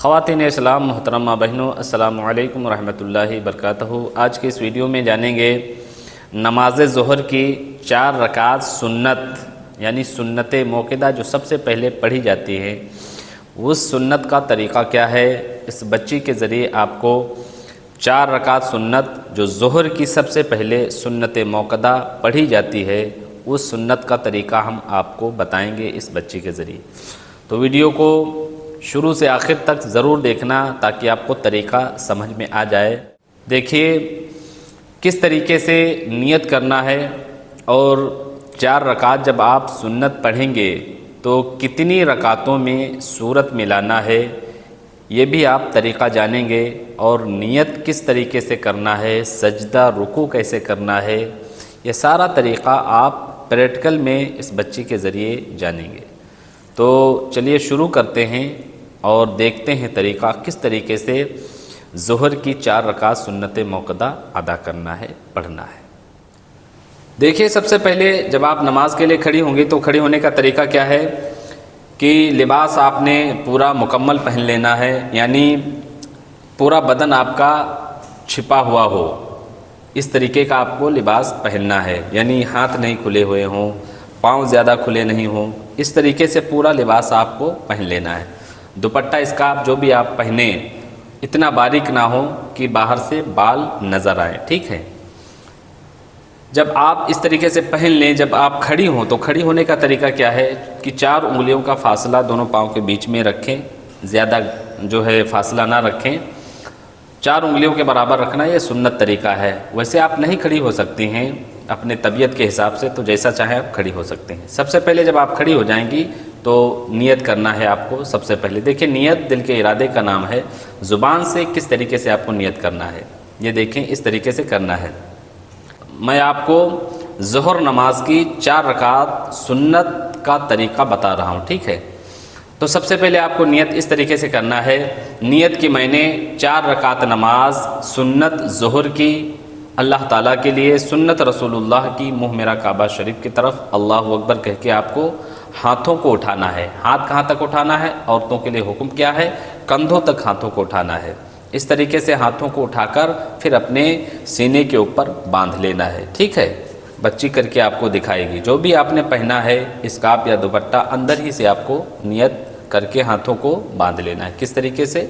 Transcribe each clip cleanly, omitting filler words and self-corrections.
خواتین اسلام محترمہ بہنوں، السلام علیکم ورحمۃ اللہ وبرکاتہ۔ آج کی اس ویڈیو میں جانیں گے نماز ظہر کی 4 رکعت سنت یعنی سنت موقدہ جو سب سے پہلے پڑھی جاتی ہے، اس سنت کا طریقہ کیا ہے۔ اس بچی کے ذریعے آپ کو 4 رکعت سنت جو ظہر کی سب سے پہلے سنت موقدہ پڑھی جاتی ہے، اس سنت کا طریقہ ہم آپ کو بتائیں گے اس بچی کے ذریعے۔ تو ویڈیو کو شروع سے آخر تک ضرور دیکھنا تاکہ آپ کو طریقہ سمجھ میں آ جائے۔ دیکھیے کس طریقے سے نیت کرنا ہے اور 4 رکعت جب آپ سنت پڑھیں گے تو کتنی رکعتوں میں سورت ملانا ہے، یہ بھی آپ طریقہ جانیں گے، اور نیت کس طریقے سے کرنا ہے، سجدہ رکوع کیسے کرنا ہے، یہ سارا طریقہ آپ پریکٹیکل میں اس بچی کے ذریعے جانیں گے۔ تو چلیے شروع کرتے ہیں اور دیکھتے ہیں طریقہ کس طریقے سے ظہر کی 4 رکعت سنت موقدہ ادا کرنا ہے، پڑھنا ہے۔ دیکھیے سب سے پہلے جب آپ نماز کے لیے کھڑی ہوں گی تو کھڑی ہونے کا طریقہ کیا ہے کہ لباس آپ نے پورا مکمل پہن لینا ہے، یعنی پورا بدن آپ کا چھپا ہوا ہو، اس طریقے کا آپ کو لباس پہننا ہے، یعنی ہاتھ نہیں کھلے ہوئے ہوں، پاؤں زیادہ کھلے نہیں ہوں، اس طریقے سے پورا لباس آپ کو پہن لینا ہے۔ دوپٹہ اسکارف جو بھی آپ پہنیں اتنا باریک نہ ہو کہ باہر سے بال نظر آئے، ٹھیک ہے۔ جب آپ اس طریقے سے پہن لیں، جب آپ کھڑی ہوں تو کھڑی ہونے کا طریقہ کیا ہے کہ 4 انگلیوں کا فاصلہ دونوں پاؤں کے بیچ میں رکھیں، زیادہ جو ہے فاصلہ نہ رکھیں، 4 انگلیوں کے برابر رکھنا، یہ سنت طریقہ ہے۔ ویسے آپ نہیں کھڑی ہو سکتی ہیں اپنے طبیعت کے حساب سے، تو جیسا چاہیں آپ کھڑی ہو سکتے ہیں۔ سب سے پہلے جب آپ کھڑی ہو جائیں گی تو نیت کرنا ہے آپ کو۔ سب سے پہلے دیکھیں نیت دل کے ارادے کا نام ہے، زبان سے کس طریقے سے آپ کو نیت کرنا ہے، یہ دیکھیں اس طریقے سے کرنا ہے۔ میں آپ کو ظہر نماز کی 4 رکعت سنت کا طریقہ بتا رہا ہوں، ٹھیک ہے۔ تو سب سے پہلے آپ کو نیت اس طریقے سے کرنا ہے، نیت کی میں نے 4 رکعت نماز سنت ظہر کی اللہ تعالیٰ کے لیے، سنت رسول اللہ کی، منہ میرا کعبہ شریف کی طرف اللہ اکبر کہہ کے آپ کو ہاتھوں کو اٹھانا ہے۔ ہاتھ کہاں تک اٹھانا ہے؟ عورتوں کے لیے حکم کیا ہے؟ کندھوں تک ہاتھوں کو اٹھانا ہے۔ اس طریقے سے ہاتھوں کو اٹھا کر پھر اپنے سینے کے اوپر باندھ لینا ہے، ٹھیک ہے۔ بچی کر کے آپ کو دکھائے گی، جو بھی آپ نے پہنا ہے اسکارف یا دوپٹہ، اندر ہی سے آپ کو نیت کر کے ہاتھوں کو باندھ لینا ہے۔ کس طریقے سے؟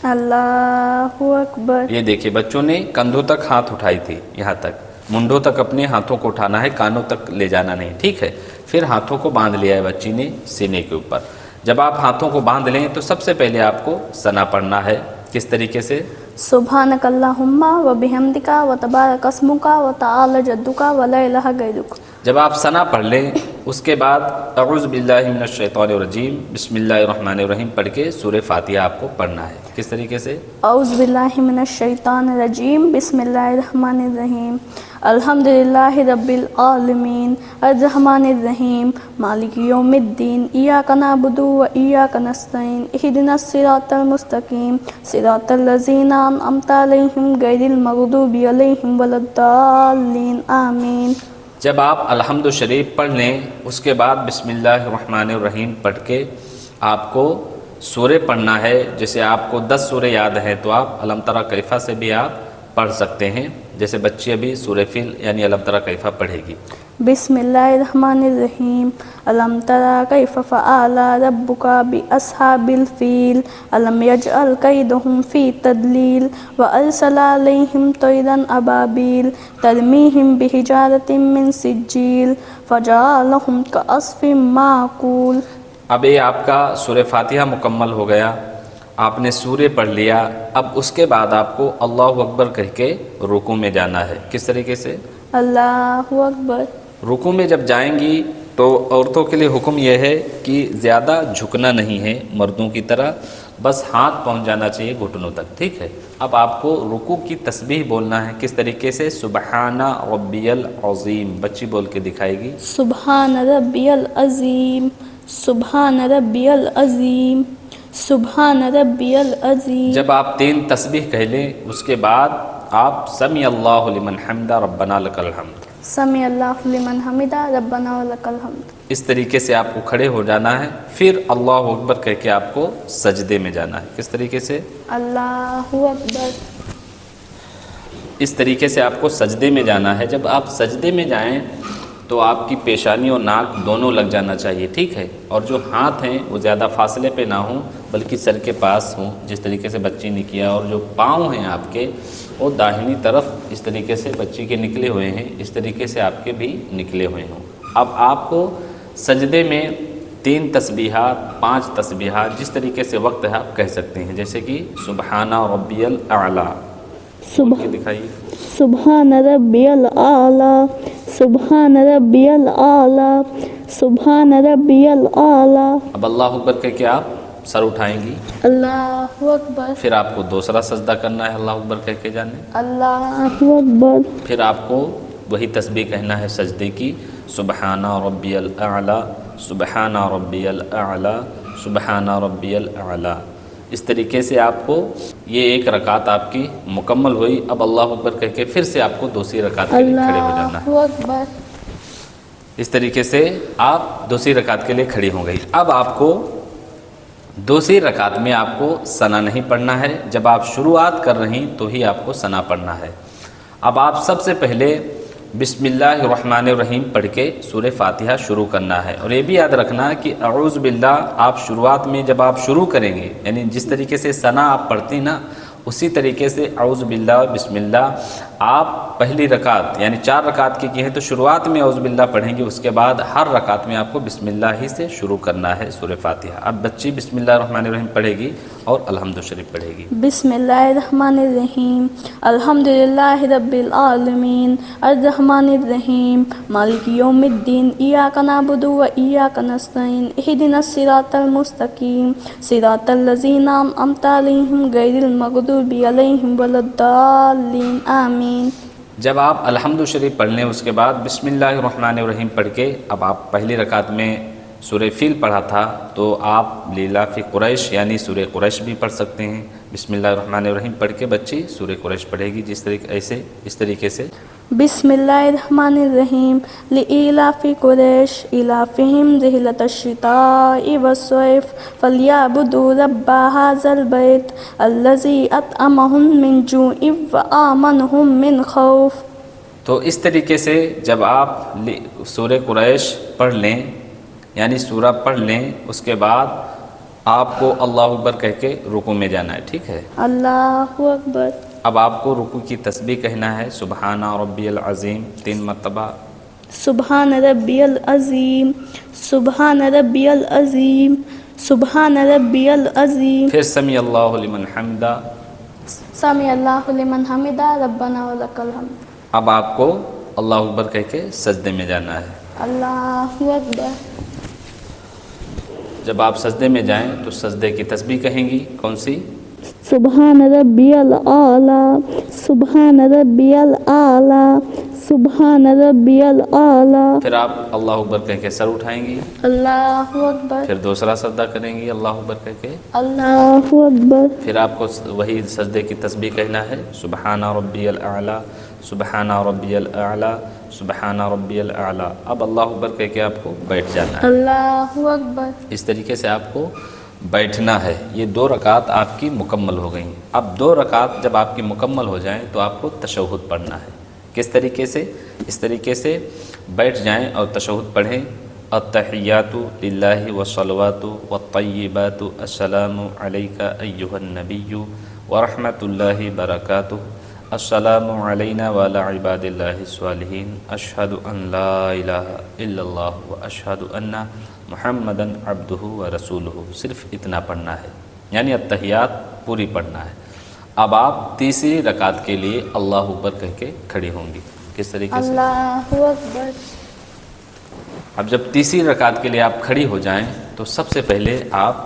اللہ اکبر۔ یہ دیکھیے بچوں نے کندھوں تک ہاتھ اٹھائی تھی، یہاں تک منڈوں تک اپنے ہاتھوں کو اٹھانا ہے، کانوں تک لے جانا نہیں، ٹھیک ہے۔ پھر ہاتھوں کو باندھ لیا ہے بچی نے سینے کے اوپر۔ جب آپ ہاتھوں کو باندھ لیں تو سب سے پہلے آپ کو ثنا پڑھنا ہے۔ کس طریقے سے؟ سبحانک اللہم و بحمدک و تبارک اسمک و تعالی جدک و لا الہ غیرک۔ جب آپ ثنا پڑھ لیں اس کے بعد اعوذ باللہ من الشیطان الرجیم بسم اللہ الرحمن الرحیم پڑھ کے سورہ فاتحہ آپ کو پڑھنا ہے۔ کس طریقے سے؟ اعوذ باللہ من الشیطان الرجیم بسم اللہ الرحمن الرحیم الحمدللہ رب العالمین الرحمن الرحیم مالک یوم الدین ایاک نعبد و ایاک نستعین اہدنا الصراط المستقیم صراط الذین انعمت علیہم غیر المغضوب علیہم ولا الضالین آمین۔ جب آپ الحمد شریف پڑھ لیں اس کے بعد بسم اللہ الرحمن الرحیم پڑھ کے آپ کو سورہ پڑھنا ہے۔ جیسے آپ کو 10 سورہ یاد ہیں تو آپ الم تری کیف سے بھی آپ پڑھ سکتے ہیں، جیسے بچی ابھی سورہ فیل یعنی الم تری کیف پڑھے گی۔ بسم اللہ الرحمن الرحیم الم تری کیف فعل ربک باصحاب الفیل الم یجعل کیدہم فی تضلیل وارسل علیہم طیرا ابابیل ترمیہم بحجارۃ من سجیل فجعلہم کعصف مأکول۔ اب یہ آپ کا سورہ فاتحہ مکمل ہو گیا، آپ نے سورہ پڑھ لیا۔ اب اس کے بعد آپ کو اللہ اکبر کہہ کے رکوع میں جانا ہے۔ کس طریقے سے؟ اللہ اکبر۔ رکوع میں جب جائیں گی تو عورتوں کے لیے حکم یہ ہے کہ زیادہ جھکنا نہیں ہے مردوں کی طرح، بس ہاتھ پہنچ جانا چاہیے گھٹنوں تک، ٹھیک ہے۔ اب آپ کو رکوع کی تسبیح بولنا ہے۔ کس طریقے سے؟ سبحان ربی العظیم، بچی بول کے دکھائے گی۔ سبحان ربی العظیم، سبحان ربی العظیم، سبحان ربی العظیم۔ جب آپ 3 تسبیح کہہ لیں اس کے بعد آپ سمیع اللہ لمن حمدہ ربنا لک الحمد، سمی اللہ لمن حمدہ ربنا ولک الحمد. اس طریقے سے آپ کو کھڑے ہو جانا ہے. پھر اللہ اکبر کہہ کے آپ کو سجدے میں جانا ہے. کس طریقے سے؟ اللہ اکبر. اس طریقے سے آپ کو سجدے میں جانا ہے. جب آپ سجدے میں جائیں تو آپ کی پیشانی اور ناک دونوں لگ جانا چاہیے، ٹھیک ہے. اور جو ہاتھ ہیں وہ زیادہ فاصلے پہ نہ ہوں بلکہ سر کے پاس ہوں، جس طریقے سے بچی نے کیا. اور جو پاؤں ہیں آپ کے وہ داہنی طرف اس طریقے سے بچی کے نکلے ہوئے ہیں، اس طریقے سے آپ کے بھی نکلے ہوئے ہوں. اب آپ کو سجدے میں 3 تسبیحات 5 تسبیحات جس طریقے سے وقت ہے آپ کہہ سکتے ہیں، جیسے کہ سبحان ربی الاعلیٰ. دکھائیے. سبحان ربی الاعلیٰ، سبحان ربی الاعلیٰ، سبحان ربی الاعلیٰ. اب اللہ اکبر کہہ کے آپ سر اٹھائیں گی. اللہ اکبر. پھر آپ کو دوسرا سجدہ کرنا ہے اللہ اکبر کہہ کے جانے. اللہ اکبر. پھر آپ کو وہی تسبیح کہنا ہے سجدے کی، سبحان ربی الاعلیٰ، سبحان ربی الاعلیٰ، سبحان ربی الاعلیٰ. اس طریقے سے آپ کو یہ ایک رکعت آپ کی مکمل ہوئی. اب اللہ اکبر کہہ کے پھر سے آپ کو دوسری رکعت کے لیے کھڑے ہو جانا ہے. اللہ اکبر. اس طریقے سے آپ دوسری رکعت کے لیے کھڑی ہو گئی. اب آپ کو دوسری رکعت میں آپ کو ثنا نہیں پڑھنا ہے. جب آپ شروعات کر رہی تو ہی آپ کو ثنا پڑھنا ہے. اب آپ سب سے پہلے بسم اللہ الرحمن الرحیم پڑھ کے سورہ فاتحہ شروع کرنا ہے. اور یہ بھی یاد رکھنا کہ اعوذ باللہ آپ شروعات میں جب آپ شروع کریں گے، یعنی جس طریقے سے ثنا آپ پڑھتی نا اسی طریقے سے اعوذ باللہ بسم اللہ آپ پہلی رکعت یعنی 4 رکعت کی ہیں تو شروعات میں اعوذ باللہ پڑھیں گے. اس کے بعد ہر رکعت میں آپ کو بسم اللہ ہی سے شروع کرنا ہے سورہ فاتحہ. اب بچی بسم اللہ الرحمن الرحیم پڑھے گی اور الحمد شریف پڑھے گی. بسم اللہ الرحمن الرحیم. الحمد للہ رب العالمین الرحمن الرحیم مالک یوم الدین ایاک نعبد و ایاک نستعین اہدنا الصراط المستقیم صراط الذین انعمت علیہم غیر المغضوب علیہم ولا الضالین آمین. جب آپ الحمد شریف پڑھ لیں اس کے بعد بسم اللہ الرحمن الرحیم پڑھ کے اب آپ پہلی رکعت میں سورہ فیل پڑھا تھا تو آپ لیلاف قریش یعنی سورہ قریش بھی پڑھ سکتے ہیں. بسم اللہ الرحمن الرحیم پڑھ کے بچی سورہ قریش پڑھے گی اس طریقے سے. بسم اللہ الرحمن الرحیم لإیلاف قریش ایلافہم رحلۃ الشتاء والصیف فلیعبدوا رب ھذا البیت الذی اطعمہم من جوع وآمنہم من خوف. تو اس طریقے سے جب آپ سورہ قریش پڑھ لیں یعنی سورہ پڑھ لیں اس کے بعد آپ کو اللہ اکبر کہہ کے رکوع میں جانا ہے، ٹھیک ہے. اللہ اکبر. اب آپ کو رکوع کی تسبیح کہنا ہے سبحان ربی العظیم 3 مرتبہ. سبحان ربی العظیم، سبحان ربی العظیم، سبحان ربی العظیم. پھر سمی اللہ لمن حمدہ. سمی اللہ لمن حمدہ ربنا ولک الحمد. اب آپ کو اللہ اکبر کہہ کے سجدے میں جانا ہے. اللہ اکبر. جب آپ سجدے میں جائیں تو سجدے کی تسبیح کہیں گی. کون سی؟ سبحان ربی الاعلیٰ، سبحان ربی الاعلیٰ، سبحان ربی الاعلیٰ. پھر آپ اللہ اکبر کہہ کے سر اٹھائیں گی. اللہ اکبر. پھر دوسرا سجدہ کریں گی اللہ اکبر کہہ کے. اللہ اکبر. پھر آپ کو وہی سجدے کی تسبیح کہنا ہے سبحان ربی الاعلیٰ، سبحان ربی الاعلیٰ، سبحان ربی الاعلیٰ. اب اللہ اکبر کہہ کے آپ کو بیٹھ جانا ہے. اللہ اکبر. اس طریقے سے آپ کو بیٹھنا ہے. یہ 2 رکعت آپ کی مکمل ہو گئیں. اب 2 رکعت جب آپ کی مکمل ہو جائیں تو آپ کو تشہد پڑھنا ہے. کس طریقے سے؟ اس طریقے سے بیٹھ جائیں اور تشہد پڑھیں. التحیات للہ والصلوات والطیبات السلام علیک ایہا النبی ورحمۃ اللہ برکاتہ السلام علینا وعلی عباد اللہ الصالحین اشہد ان لا الہ الا اللہ واشہد ان محمدً عبدہ ورسولہ. صرف اتنا پڑھنا ہے یعنی التحیات پوری پڑھنا ہے. اب آپ تیسری رکعت کے لیے اللہ اکبر کہہ کے کھڑی ہوں گی. کس طریقے سے؟ اللہ اکبر. اب جب تیسری رکعت کے لیے آپ کھڑی ہو جائیں تو سب سے پہلے آپ